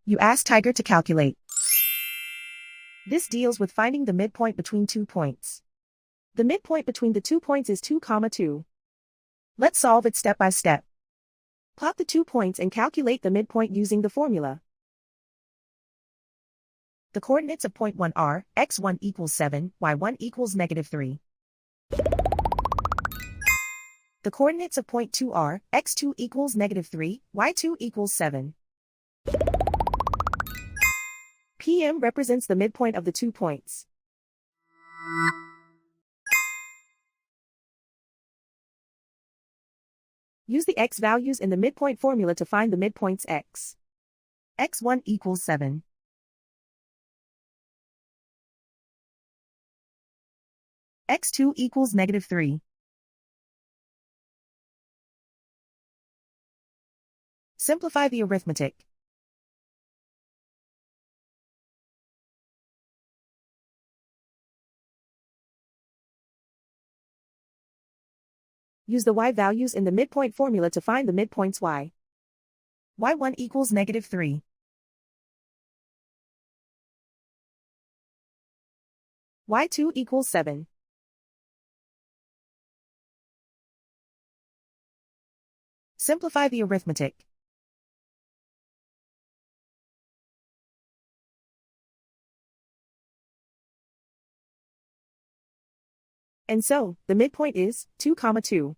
You ask Tiger to calculate. This deals with finding the midpoint between 2 points. The midpoint between the 2 points is 2, 2. Let's solve it step by step. Plot the 2 points and calculate the midpoint using the formula. The coordinates of point 1 are x1 equals 7, y1 equals -3. The coordinates of point 2 are x2 equals -3, y2 equals 7. PM represents the midpoint of the 2 points. Use the x values in the midpoint formula to find the midpoints x. x1 equals 7. x2 equals -3. Simplify the arithmetic. Use the y values in the midpoint formula to find the midpoints y. y1 equals -3. y2 equals 7. Simplify the arithmetic. And so, the midpoint is 2, 2.